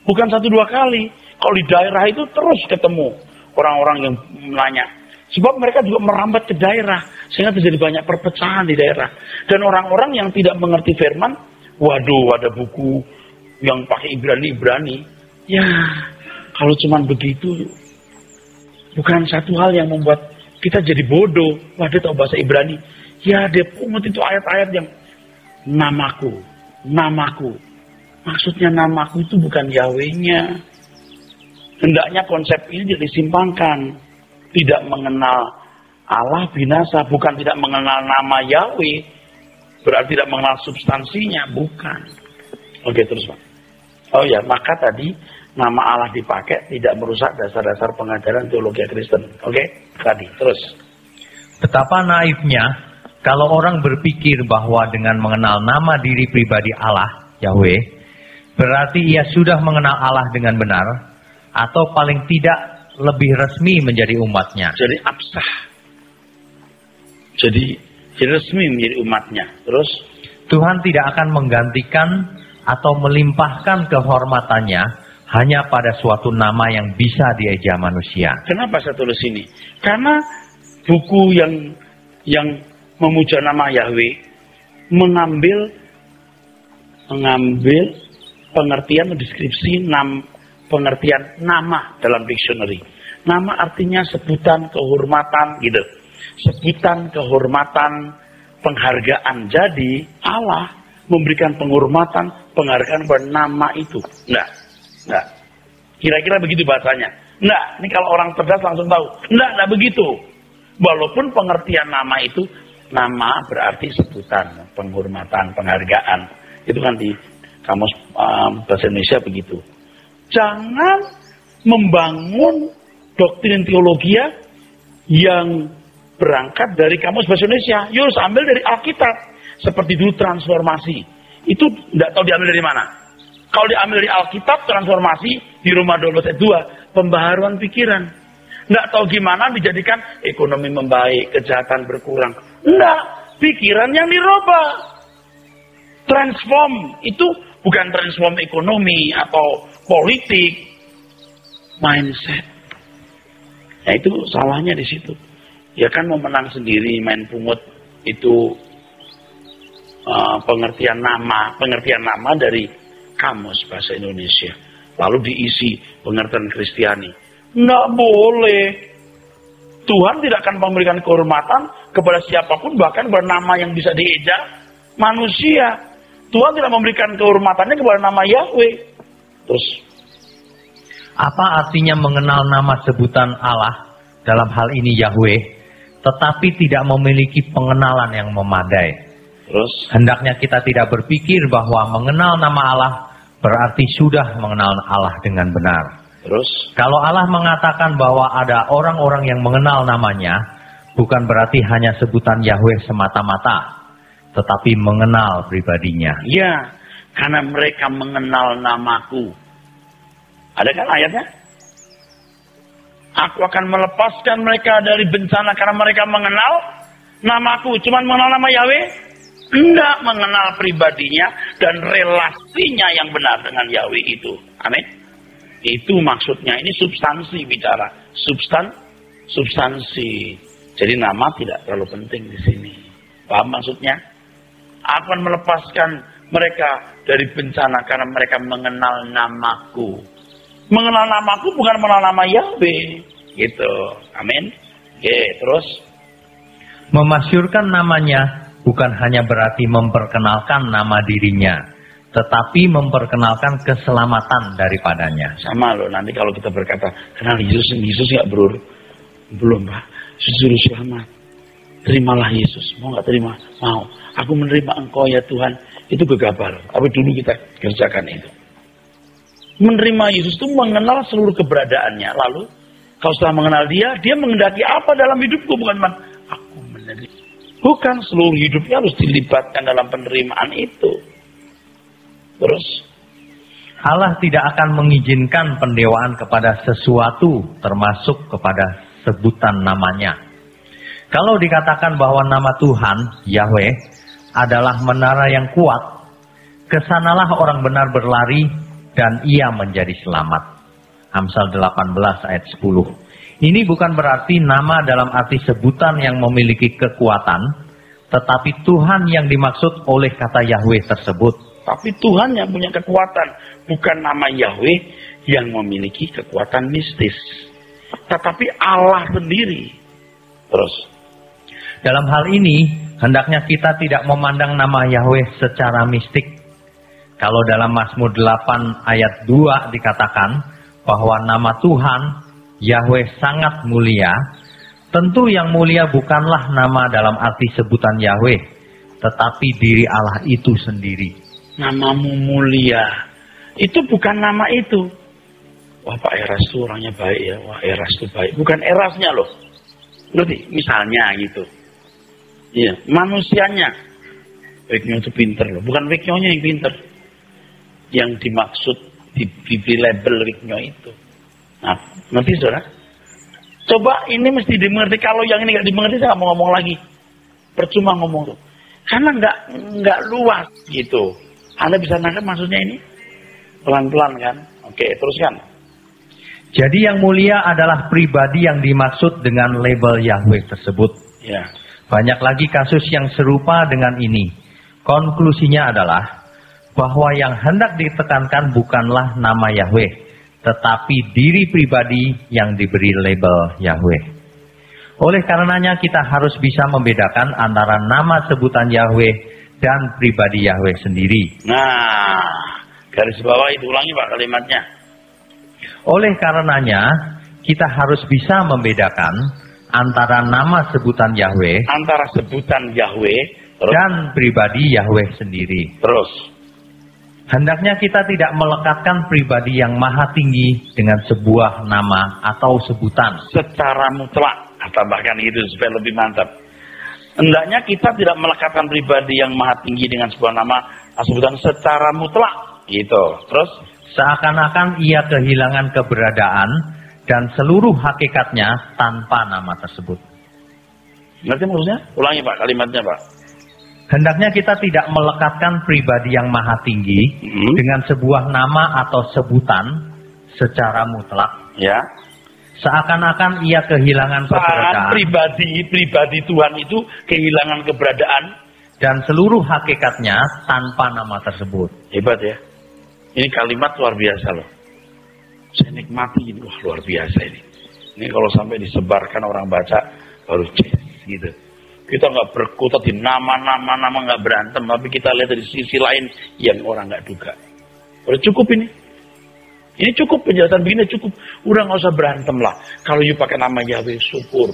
Bukan 1-2 kali. Kalau di daerah itu terus ketemu. orang-orang yang menanya. Sebab mereka juga merambat ke daerah, sehingga terjadi banyak perpecahan di daerah. Dan orang-orang yang tidak mengerti firman, waduh, ada buku yang pakai Ibrani. Ya, kalau cuma begitu, bukan satu hal yang membuat kita jadi bodoh. Wah, dia tahu bahasa Ibrani. Ya, dia pungut itu ayat-ayat yang namaku. Maksudnya namaku itu bukan Yahweh-nya. Hendaknya konsep ini disimpangkan. Tidak mengenal Allah binasa, bukan tidak mengenal nama Yahweh. Berarti tidak mengenal substansinya, bukan. Oke, terus Pak. Oh ya, maka tadi nama Allah dipakai tidak merusak dasar-dasar pengajaran teologi Kristen. Oke, tadi terus. Betapa naifnya kalau orang berpikir bahwa dengan mengenal nama diri pribadi Allah, Yahweh, berarti ia sudah mengenal Allah dengan benar, atau paling tidak lebih resmi menjadi umatnya. Jadi absah. Jadi resmi menjadi umatnya. Terus Tuhan tidak akan menggantikan atau melimpahkan kehormatannya hanya pada suatu nama yang bisa dieja manusia. Kenapa saya tulis ini? Karena buku yang memuja nama Yahweh mengambil pengertian deskripsi pengertian nama dalam dictionary. Nama artinya sebutan kehormatan gitu. Sebutan kehormatan, penghargaan. Jadi Allah memberikan penghormatan, penghargaan pada nama itu. Enggak. Kira-kira begitu bahasanya. Enggak, ini kalau orang cerdas langsung tahu. Enggak begitu. Walaupun pengertian nama itu, nama berarti sebutan, penghormatan, penghargaan. Itu kan di kamus bahasa Indonesia begitu. Jangan membangun doktrin teologi yang berangkat dari kamus bahasa Indonesia. Yus, ambil dari Alkitab. Seperti dulu transformasi. Itu tidak tahu diambil dari mana. Kalau diambil dari Alkitab, transformasi di Roma 12 ayat 2. Pembaharuan pikiran. Tidak tahu gimana dijadikan ekonomi membaik, kejahatan berkurang. Tidak. Pikiran yang dirubah. Transform. Itu bukan transform ekonomi atau politik. Mindset. Nah itu salahnya di situ. Ya kan mau menang sendiri, main pungut. Itu pengertian nama dari kamus bahasa Indonesia. Lalu diisi pengertian Kristiani. Nggak boleh. Tuhan tidak akan memberikan kehormatan kepada siapapun, bahkan bernama yang bisa dieja manusia. Tuhan tidak memberikan kehormatannya kepada nama Yahweh. Terus, apa artinya mengenal nama sebutan Allah, dalam hal ini Yahweh, tetapi tidak memiliki pengenalan yang memadai? Terus, hendaknya kita tidak berpikir bahwa mengenal nama Allah berarti sudah mengenal Allah dengan benar. Terus, kalau Allah mengatakan bahwa ada orang-orang yang mengenal namanya, bukan berarti hanya sebutan Yahweh semata-mata, tetapi mengenal pribadinya. Ya, karena mereka mengenal namaku. Ada kan ayatnya? Aku akan melepaskan mereka dari bencana karena mereka mengenal namaku. Cuman mengenal nama Yahweh? Tidak mengenal pribadinya dan relasinya yang benar dengan Yahweh itu. Amin. Itu maksudnya. Ini substansi bicara. Substansi. Jadi nama tidak terlalu penting di sini. Paham maksudnya? Akan melepaskan mereka dari bencana karena mereka mengenal namaku. Mengenal namaku bukan mengenal nama Yahweh. Gitu. Amin. Oke, terus. Memasyurkan namanya bukan hanya berarti memperkenalkan nama dirinya, tetapi memperkenalkan keselamatan daripadanya. Sama loh, nanti kalau kita berkata, kenal Yesus nggak bro? Belum Pak, suruh selamat. Terimalah Yesus, mau nggak terima? Mau. Aku menerima Engkau ya Tuhan. Itu gegabah. Tapi dulu kita kerjakan itu. Menerima Yesus itu mengenal seluruh keberadaannya. Lalu, kalau setelah mengenal dia mengendaki apa dalam hidupku? Bukan aku menerima. Bukan seluruh hidupnya harus dilibatkan dalam penerimaan itu. Terus, Allah tidak akan mengizinkan pendewaan kepada sesuatu, termasuk kepada sebutan namanya. Kalau dikatakan bahwa nama Tuhan, Yahweh, adalah menara yang kuat, kesanalah orang benar berlari dan ia menjadi selamat. Amsal 18 ayat 10. Ini bukan berarti nama dalam arti sebutan yang memiliki kekuatan, tetapi Tuhan yang dimaksud oleh kata Yahweh tersebut. Tapi Tuhan yang punya kekuatan, bukan nama Yahweh yang memiliki kekuatan mistis. Tetapi Allah sendiri. Terus, dalam hal ini, hendaknya kita tidak memandang nama Yahweh secara mistik. Kalau dalam Mazmur 8 ayat 2 dikatakan bahwa nama Tuhan Yahweh sangat mulia, tentu yang mulia bukanlah nama dalam arti sebutan Yahweh, tetapi diri Allah itu sendiri. Namamu mulia, itu bukan nama itu. Wah, Pak Eras itu orangnya baik ya, wah Eras itu baik. Bukan Erasnya loh. Ngerti? Misalnya gitu. Iya, manusianya. Wiknyo itu pinter loh, bukan Wiknyonya yang pinter. Yang dimaksud di label Wiknyo itu. Nah, ngerti saudara? Coba ini mesti dimengerti. Kalau yang ini nggak dimengerti, saya nggak mau ngomong lagi. Percuma ngomong tuh. Karena nggak luas gitu. Anda bisa nangkep maksudnya ini? Pelan-pelan kan? Oke, teruskan. Jadi yang mulia adalah pribadi yang dimaksud dengan label Yahweh tersebut. Ya. Banyak lagi kasus yang serupa dengan ini. Konklusinya adalah bahwa yang hendak ditekankan bukanlah nama Yahweh, tetapi diri pribadi yang diberi label Yahweh. Oleh karenanya kita harus bisa membedakan antara nama sebutan Yahweh dan pribadi Yahweh sendiri. Nah, garis bawah itu ulangi Pak kalimatnya. Oleh karenanya kita harus bisa membedakan antara nama sebutan Yahweh Antara sebutan Yahweh dan pribadi Yahweh sendiri. Terus. Hendaknya kita tidak melekatkan pribadi yang maha tinggi dengan sebuah nama atau sebutan. Secara mutlak. Tambahkan itu supaya lebih mantap. Hendaknya kita tidak melekatkan pribadi yang maha tinggi dengan sebuah nama atau sebutan secara mutlak. Gitu. Terus. Seakan-akan ia kehilangan keberadaan dan seluruh hakikatnya tanpa nama tersebut. Ngerti maksudnya? Ulangi Pak kalimatnya Pak. Hendaknya kita tidak melekatkan pribadi yang maha tinggi dengan sebuah nama atau sebutan secara mutlak. Ya. Seakan-akan ia kehilangan keberadaan. Pribadi Tuhan itu kehilangan keberadaan. Dan seluruh hakikatnya tanpa nama tersebut. Hebat ya. Ini kalimat luar biasa loh. Saya nikmati ini. Wah luar biasa ini. Ini kalau sampai disebarkan orang baca baru gitu. Kita nggak berkutat di nama nggak berantem, tapi kita lihat dari sisi lain yang orang nggak duga. Udah cukup ini. Ini cukup penjelasan begini cukup. Udah nggak usah berantem lah. Kalau you pakai nama Yahweh syukur.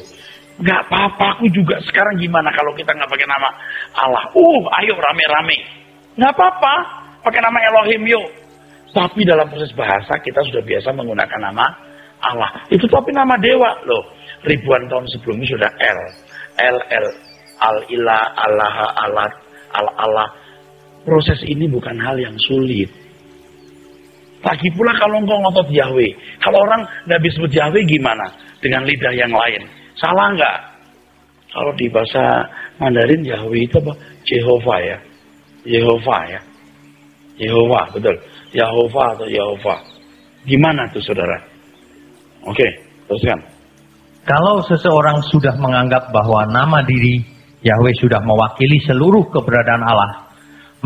Nggak apa-apa. Aku juga sekarang gimana kalau kita nggak pakai nama Allah? Ayo rame-rame. Nggak apa-apa. Pakai nama Elohim yuk. Tapi dalam proses bahasa kita sudah biasa menggunakan nama Allah. Itu tapi nama dewa loh. Ribuan tahun sebelumnya sudah Al-Ilah, Allah. Proses ini bukan hal yang sulit. Lagi pula kalau engkau ngotot Yahweh. Kalau orang nggak bisa sebut Yahweh gimana? Dengan lidah yang lain. Salah nggak? Kalau di bahasa Mandarin Yahweh itu apa? Jehovah ya. Yehova, betul. Yehova atau Yehova. Gimana tuh saudara? Oke, teruskan. Kalau seseorang sudah menganggap bahwa nama diri Yahweh sudah mewakili seluruh keberadaan Allah,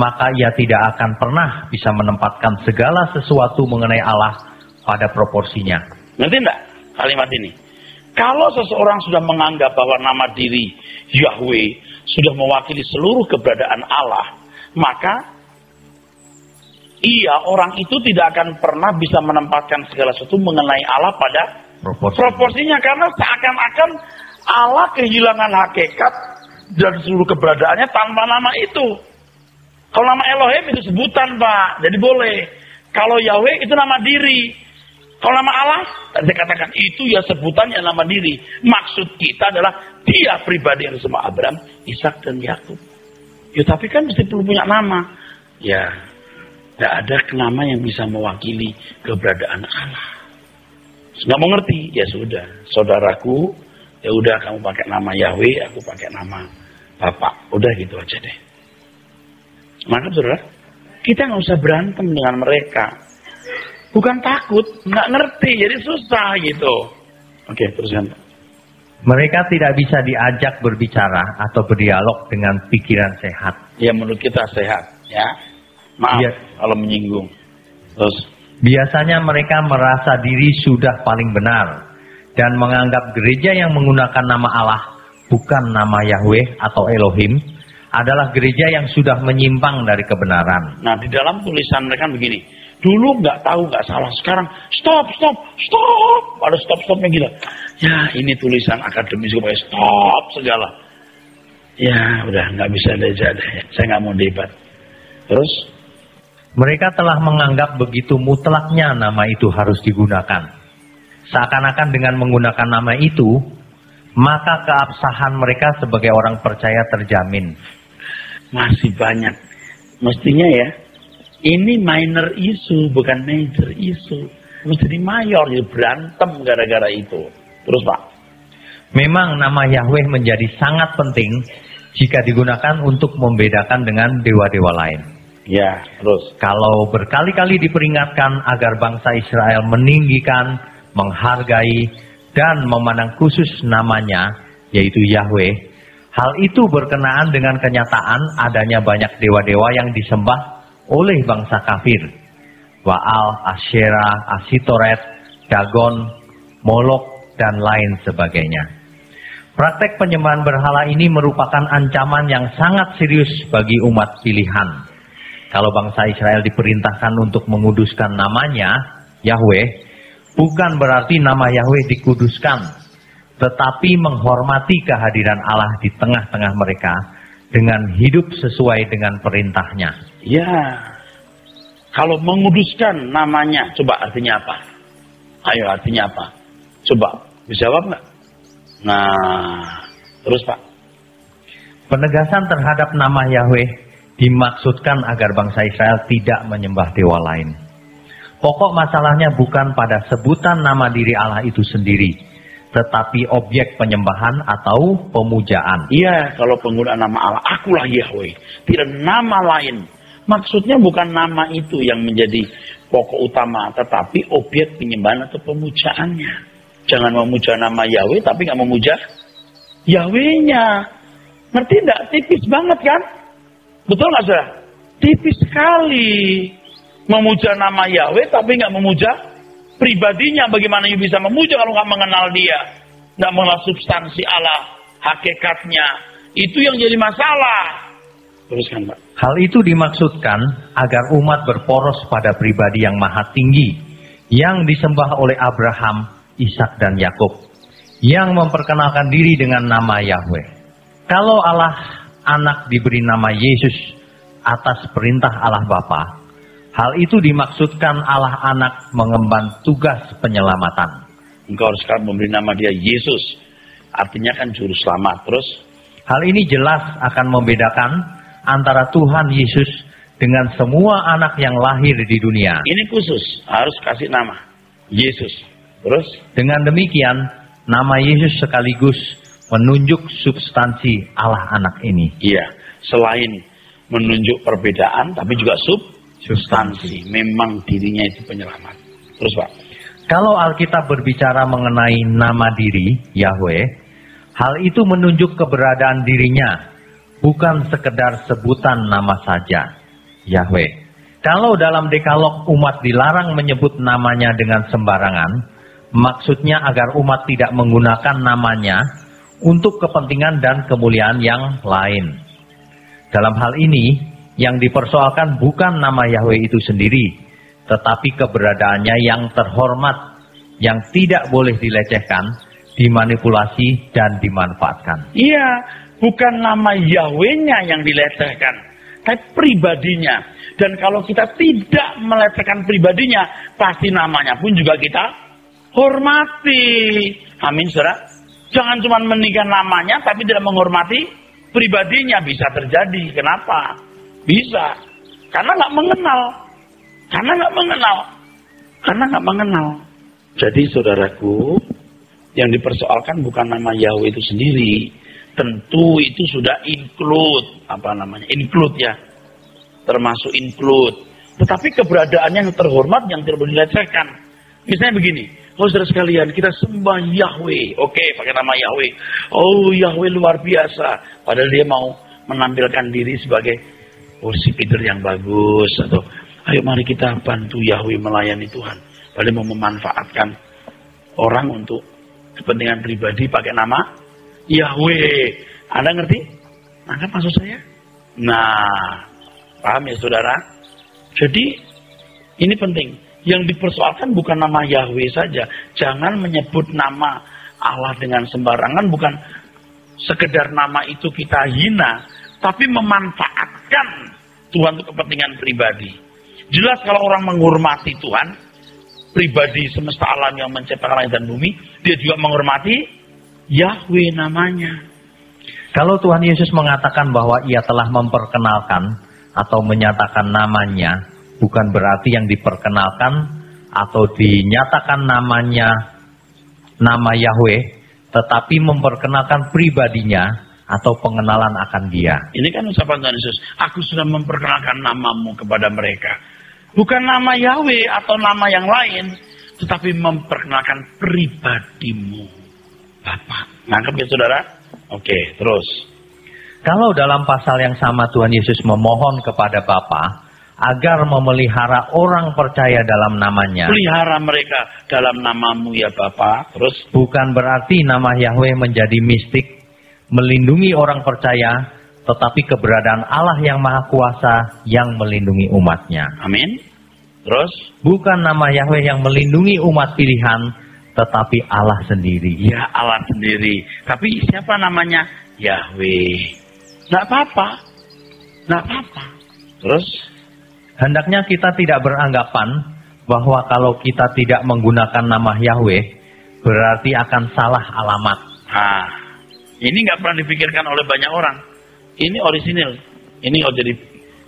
maka ia tidak akan pernah bisa menempatkan segala sesuatu mengenai Allah pada proporsinya. Ngerti enggak kalimat ini? Kalau seseorang sudah menganggap bahwa nama diri Yahweh sudah mewakili seluruh keberadaan Allah, maka orang itu tidak akan pernah bisa menempatkan segala sesuatu mengenai Allah pada proporsinya, karena seakan-akan Allah kehilangan hakikat dan seluruh keberadaannya tanpa nama itu. Kalau nama Elohim itu sebutan Pak, jadi boleh. Kalau Yahweh itu nama diri. Kalau nama Allah, tadi saya katakan itu ya sebutannya nama diri. Maksud kita adalah dia pribadi yang sama Abraham, Ishak dan Yakub. Ya tapi kan mesti perlu punya nama. Ya, tidak ada nama yang bisa mewakili keberadaan Allah. Nggak mau ngerti, ya sudah, saudaraku, ya udah kamu pakai nama Yahweh, aku pakai nama Bapak, udah gitu aja deh. Maka saudara, kita nggak usah berantem dengan mereka. Bukan takut, nggak ngerti, jadi susah gitu. Oke, teruskan. Mereka tidak bisa diajak berbicara atau berdialog dengan pikiran sehat. Ya menurut kita sehat, ya. Maaf Iya. kalau menyinggung. Terus, Biasanya mereka merasa diri sudah paling benar dan menganggap gereja yang menggunakan nama Allah bukan nama Yahweh atau Elohim adalah gereja yang sudah menyimpang dari kebenaran. nah di dalam tulisan mereka begini. Dulu nggak tahu, nggak salah. Sekarang stop. Ada stop-stopnya gila. Ya ini tulisan akademis supaya stop segala. Ya udah nggak bisa ada. Saya nggak mau debat. Terus, Mereka telah menganggap begitu mutlaknya nama itu harus digunakan. Seakan-akan dengan menggunakan nama itu, maka keabsahan mereka sebagai orang percaya terjamin. masih banyak. Mestinya ya, ini minor issue bukan major issue. Mesti mayor, ya berantem gara-gara itu. Terus Pak. Memang nama Yahweh menjadi sangat penting jika digunakan untuk membedakan dengan dewa-dewa lain. Ya, terus. Kalau berkali-kali diperingatkan agar bangsa Israel meninggikan, menghargai, dan memandang khusus namanya, yaitu Yahweh, hal itu berkenaan dengan kenyataan adanya banyak dewa-dewa yang disembah oleh bangsa kafir. Baal, Asyera, Asitoret, Dagon, Molok, dan lain sebagainya. Praktek penyembahan berhala ini merupakan ancaman yang sangat serius bagi umat pilihan. Kalau bangsa Israel diperintahkan untuk menguduskan namanya, Yahweh, bukan berarti nama Yahweh dikuduskan, tetapi menghormati kehadiran Allah di tengah-tengah mereka dengan hidup sesuai dengan perintahnya. Ya, kalau menguduskan namanya, coba artinya apa? Ayo artinya apa? Coba, bisa jawab nggak? Nah, terus Pak. Penegasan terhadap nama Yahweh dimaksudkan agar bangsa Israel tidak menyembah dewa lain. Pokok masalahnya bukan pada sebutan nama diri Allah itu sendiri, tetapi objek penyembahan atau pemujaan. Iya, kalau penggunaan nama Allah, akulah Yahweh. Tidak nama lain. Maksudnya bukan nama itu yang menjadi pokok utama, tetapi objek penyembahan atau pemujaannya. Jangan memuja nama Yahweh, tapi nggak memuja Yahwehnya. Ngerti nggak? Tipis banget kan? Betul nggak saudara? Tipis sekali. Memuja nama Yahweh, tapi nggak memuja pribadinya. Bagaimana you bisa memuja kalau nggak mengenal dia? Nggak mengenal substansi Allah, hakikatnya. Itu yang jadi masalah. Teruskan Pak. Hal itu dimaksudkan agar umat berporos pada pribadi yang maha tinggi, yang disembah oleh Abraham, Ishak dan Yakub, yang memperkenalkan diri dengan nama Yahweh. Kalau Allah Anak diberi nama Yesus atas perintah Allah Bapa, hal itu dimaksudkan Allah Anak mengemban tugas penyelamatan. Engkau harus sekarang memberi nama dia Yesus. Artinya kan juru selamat. Terus, hal ini jelas akan membedakan antara Tuhan Yesus dengan semua anak yang lahir di dunia. ini khusus. Harus kasih nama Yesus. Terus, Dengan demikian, nama Yesus sekaligus menunjuk substansi Allah Anak ini. iya. Selain menunjuk perbedaan, tapi juga substansi. Memang dirinya itu penyelamat. Terus Pak. Kalau Alkitab berbicara mengenai nama diri, Yahweh, hal itu menunjuk keberadaan dirinya, bukan sekedar sebutan nama saja, Yahweh. Kalau dalam Dekalog umat dilarang menyebut namanya dengan sembarangan, maksudnya agar umat tidak menggunakan namanya untuk kepentingan dan kemuliaan yang lain. Dalam hal ini, yang dipersoalkan bukan nama Yahweh itu sendiri, tetapi keberadaannya yang terhormat, yang tidak boleh dilecehkan, dimanipulasi, dan dimanfaatkan. Iya, bukan nama Yahwehnya yang dilecehkan, tapi pribadinya. Dan kalau kita tidak melecehkan pribadinya, pasti namanya pun juga kita hormati. Amin, saudara. Jangan cuma meninggikan namanya, tapi tidak menghormati pribadinya. Bisa terjadi. Kenapa? Bisa. Karena nggak mengenal. Karena nggak mengenal. Jadi saudaraku, yang dipersoalkan bukan nama Yahweh itu sendiri. Tentu itu sudah include. Include ya. Termasuk include. Tetapi keberadaannya yang terhormat, yang tidak boleh dilecehkan. Misalnya begini. Oh saudara sekalian, kita sembah Yahweh. Oke, pakai nama Yahweh. Oh Yahweh luar biasa. Padahal dia mau menampilkan diri sebagai worshiper yang bagus. Atau ayo mari kita bantu Yahweh melayani Tuhan. Padahal mau memanfaatkan orang untuk kepentingan pribadi pakai nama Yahweh. Anda ngerti? Nangkap maksud saya? Nah, paham ya saudara? Jadi ini penting. Yang dipersoalkan bukan nama Yahweh saja. Jangan menyebut nama Allah dengan sembarangan. Bukan sekedar nama itu kita hina. Tapi memanfaatkan Tuhan untuk kepentingan pribadi. Jelas kalau orang menghormati Tuhan, pribadi semesta alam yang menciptakan langit dan bumi, dia juga menghormati Yahweh namanya. Kalau Tuhan Yesus mengatakan bahwa ia telah memperkenalkan atau menyatakan namanya, bukan berarti yang diperkenalkan atau dinyatakan namanya nama Yahweh, tetapi memperkenalkan pribadinya atau pengenalan akan dia. Ini kan ucapan Tuhan Yesus, aku sudah memperkenalkan namamu kepada mereka. Bukan nama Yahweh atau nama yang lain, tetapi memperkenalkan pribadimu, Bapak. Nangkep ya saudara? Oke, terus. Kalau dalam pasal yang sama Tuhan Yesus memohon kepada Bapa agar memelihara orang percaya dalam namanya. Pelihara mereka dalam namamu ya Bapa. Terus. Bukan berarti nama Yahweh menjadi mistik, melindungi orang percaya, tetapi keberadaan Allah yang Maha Kuasa yang melindungi umatnya. Amin. Terus. Bukan nama Yahweh yang melindungi umat pilihan, tetapi Allah sendiri. Ya Allah sendiri. Tapi siapa namanya? Yahweh. Nggak apa-apa. Nggak apa-apa. Terus. Hendaknya kita tidak beranggapan bahwa kalau kita tidak menggunakan nama Yahweh, berarti akan salah alamat. Nah, ini nggak pernah dipikirkan oleh banyak orang. Ini orisinil. Ini kalau jadi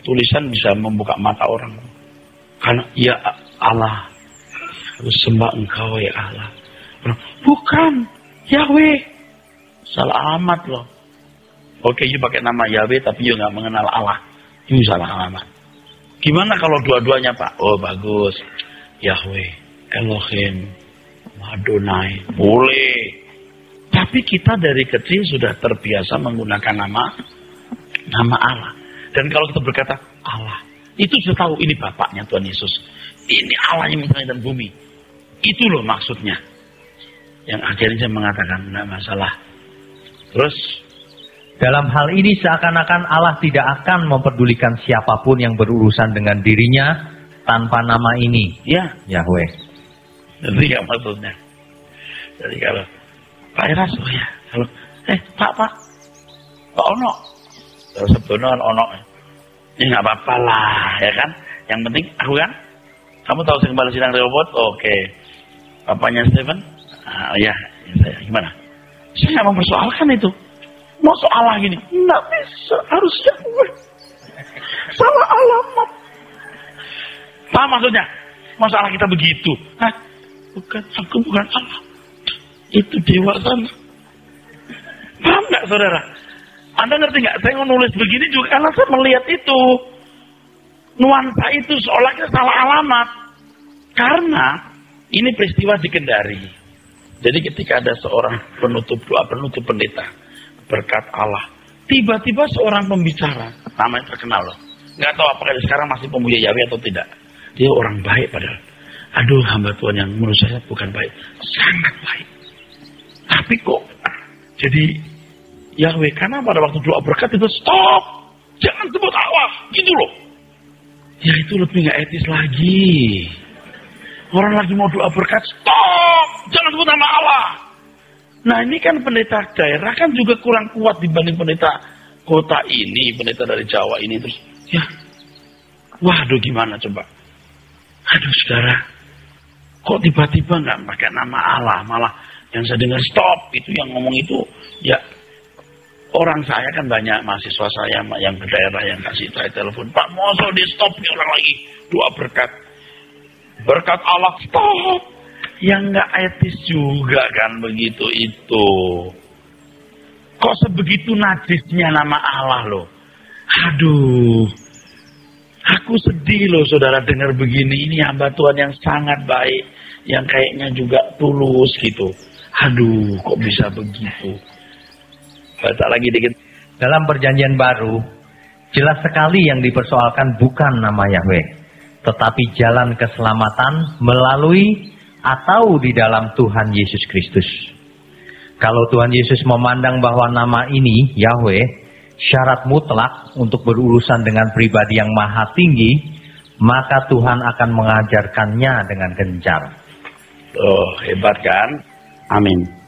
tulisan bisa membuka mata orang. Karena ya Allah, harus sembah Engkau ya Allah. Bukan Yahweh. Salah alamat loh. Oke, you pakai nama Yahweh tapi you nggak mengenal Allah. Itu salah alamat. Gimana kalau dua-duanya Pak? Oh bagus. Yahweh, Elohim, Adonai. Boleh. Tapi kita dari kecil sudah terbiasa menggunakan nama Allah. Dan kalau kita berkata Allah, itu sudah tahu ini Bapaknya Tuhan Yesus. Ini Allah yang menciptakan dan bumi. Itu loh maksudnya. Yang akhirnya saya mengatakan tidak masalah. Terus. Dalam hal ini seakan-akan Allah tidak akan memperdulikan siapapun yang berurusan dengan dirinya tanpa nama ini. Ya. Yahweh. Jadi ya maksudnya. Jadi kalau Pak Eras, oh ya. Kalau Pak Ono. Kalau sebenarnya Ono. Ya nggak apa-apa lah, ya kan. Yang penting aku kan. Kamu tahu saya kembali sidang Rehoboth? Oke. Bapaknya Stephen? Ya. Saya gimana? Saya nggak mempersoalkan itu. Mau salah gini, nggak bisa, harus Yahweh. Salah alamat. Paham maksudnya? Masalah kita begitu. Hah? Bukan, aku bukan Allah. Itu dewa sana. Paham nggak saudara? Anda ngerti nggak? Saya menulis begini juga karena saya melihat itu. Nuansa itu seolah kita salah alamat. Karena ini peristiwa di Kendari. Jadi ketika ada seorang penutup doa, penutup pendeta. Berkat Allah. Tiba-tiba seorang pembicara, namanya terkenal loh. Nggak tahu apakah sekarang masih pemuja Yahweh atau tidak. Dia orang baik padahal. Aduh hamba Tuhan yang menurut saya bukan baik. Sangat baik. Tapi kok jadi Yahweh. Karena pada waktu doa berkat itu stop. Jangan sebut Allah. Gitu loh. Ya itu lebih nggak etis lagi. Orang lagi mau doa berkat stop. Jangan sebut nama Allah. Nah ini kan pendeta daerah kan juga kurang kuat dibanding pendeta kota ini, pendeta dari Jawa ini. Terus ya, waduh gimana coba. Aduh saudara, kok tiba-tiba nggak pakai nama Allah, malah yang saya dengar stop, itu yang ngomong itu, ya orang saya kan banyak mahasiswa saya yang ke daerah yang kasih saya telepon, Pak Moso di stop nih orang lagi doa berkat Allah stop. Yang nggak etis juga kan begitu itu. Kok sebegitu najisnya nama Allah loh. Aku sedih loh saudara dengar begini. Ini hamba Tuhan yang sangat baik. Yang kayaknya juga tulus gitu. Aduh, kok bisa begitu? Baca lagi dikit. Dalam perjanjian baru, jelas sekali yang dipersoalkan bukan nama Yahweh, tetapi jalan keselamatan melalui atau di dalam Tuhan Yesus Kristus. Kalau Tuhan Yesus memandang bahwa nama ini, Yahweh, syarat mutlak untuk berurusan dengan pribadi yang maha tinggi, maka Tuhan akan mengajarkannya dengan gencar. Oh, hebat kan? Amin.